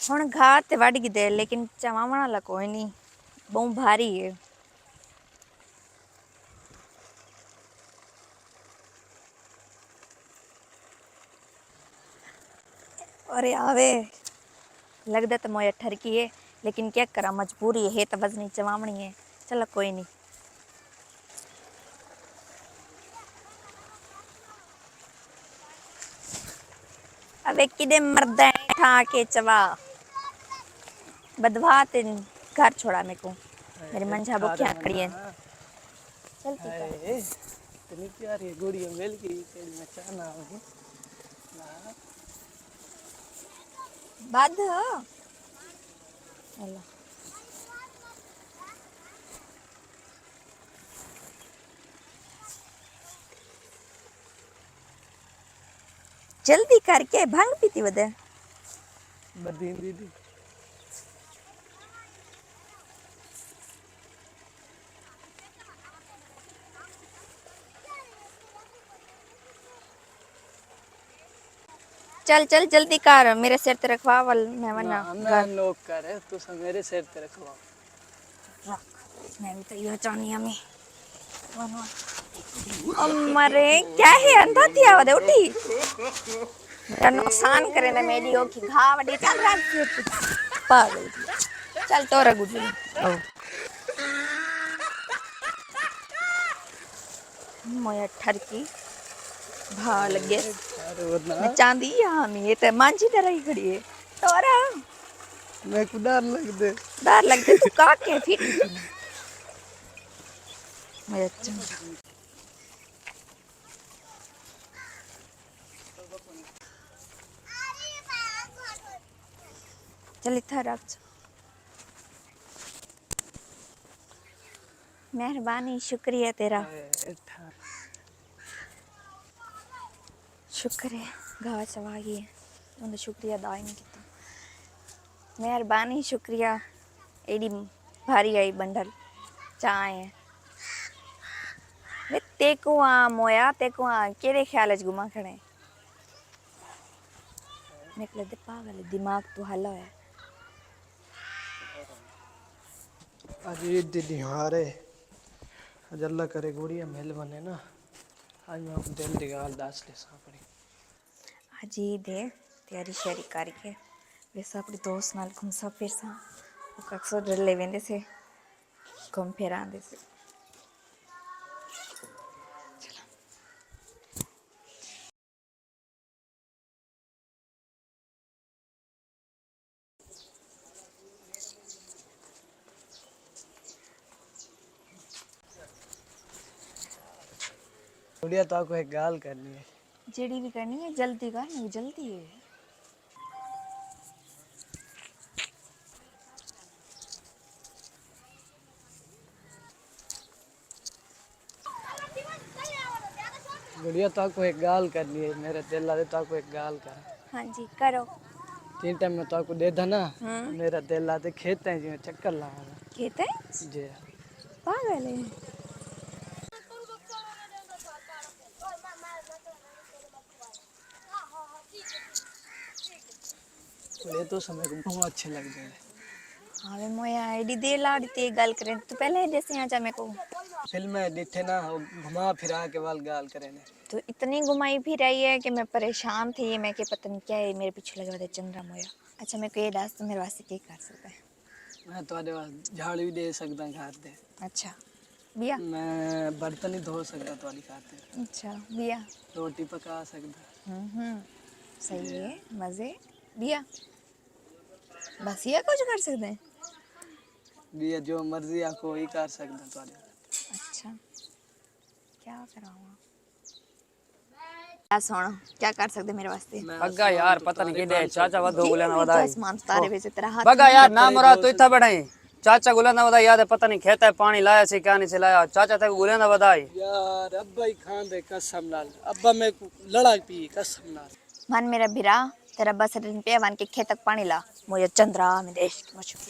हुण घात ते वड़ गई लेकिन चवावण वाला कोई नहीं, बहुत भारी है। अरे आवे लगता तो मोया ठरकी है, लेकिन क्या करा, मजबूरी है तो वजनी चवावणी है। चलो कोई नहीं। अबे किडे मरदा है ठा के चवा बदवा ते घर छोड़ा मेरे को, मेरी मंझा बुखिया खड़ी है। चलती कर इतनी प्यारी गुड़िया मिल गई तेरी मैं चाहना हूँ बाद अल्लाह जल्दी करके भांग पीती बदे बदी दीदी। चल चल जल्दी कर, मेरे सिर ते रखवा वल मैं वरना मैं नोक कर है तू सब मेरे सिर ते रखवा रख। मैं भी तो यो चाहनी हमें अमरे क्या है अंधा थी आवा दे उठी मेरा नुकसान करे ना मेरी ओ की घाव वडी चल रहा पागल। चल तोरा गुजरी ओ मोया ठरकी भा लगे मैं चांदी हम ये तो मांझी तरह ही खड़ी है तोरा मैं को डर लग दे तू का के फिट मैं अच्छा चल इतना रख। मेहरबानी शुक्रिया तेरा, शुक्र है गावा चवा गई है उन्हें शुक्रिया अदा ही नहीं किया। मेहरबानी शुक्रिया एडी भारी आई बंडल चाय है वे तेको आ मोया तेको आ केरे ख्याल च घुमा खड़े निकले दे पागल दिमाग तो हल्ला है। अरे दीदी हारे आज अल्लाह करे गुड़िया मिल बने ना आज मैं दिल दी गाल दास ले सा पड़ी आज ईद है तैयारी शेरी करके वैसा अपने दोस्त नाल घूम सा फिर सा वो अक्सर डर ले वेंदे से घूम फिर आंदे से। गुड़िया तो आपको एक गाल करनी है जेडी भी करनी है जल्दी कर नहीं जल्दी है। गुड़िया तो आपको एक गाल करनी है मेरे दिल ला दे तो आपको एक गाल कर। हाँ जी करो। 3 टाइम में तो आपको दे दा ना मेरा दिल ला दे खेत है जी चक्कर लाऊंगा कहते जी पागल है। ये तो समय को बहुत अच्छे लग गए। हाँ वे मोया एडी देर लाड़ी ते गल करें तो पहले जैसे यहाँ जा मेरे को फिल्म में दिखे ना घुमा फिरा के वाल गाल करे ने तो इतनी घुमाई फिर आई है कि मैं परेशान थी मैं कि पता नहीं क्या है मेरे पीछे लगा हुआ चंद्रा मोया। अच्छा मेरे को ये दस तो मेरे वास्ते क्या कर सकता है। मैं थोड़े वास्ते झाड़ भी दे सकता घर दे। अच्छा बिया मैं बर्तन ही धो सकता थोड़ी खाते। अच्छा बिया रोटी पका सकता। सही है मजे बिया बस ये कुछ कर सकते हैं। बिया जो मर्जी आपको वही कर सकता थोड़े। अच्छा क्या कराऊंगा क्या सोना क्या कर सकते मेरे वास्ते। बग्गा यार पता नहीं किधे चाचा वधो गुलाना वधाई आसमान तारे वैसे तेरा हाथ बग्गा यार ना मरा तो इतना बढ़ाई चाचा गुलाना वधाई याद है पता नहीं खेता है पानी लाया से क्या नहीं से लाया चाचा तक गुलाना वधाई यार अब्बा ही खान दे कसम नाल अब्बा मैं लड़ा पी कसम नाल मन मेरा भिरा तेरा बस पे वन के खेत तक पानी ला मुझे चंद्रा में देश की मशहूर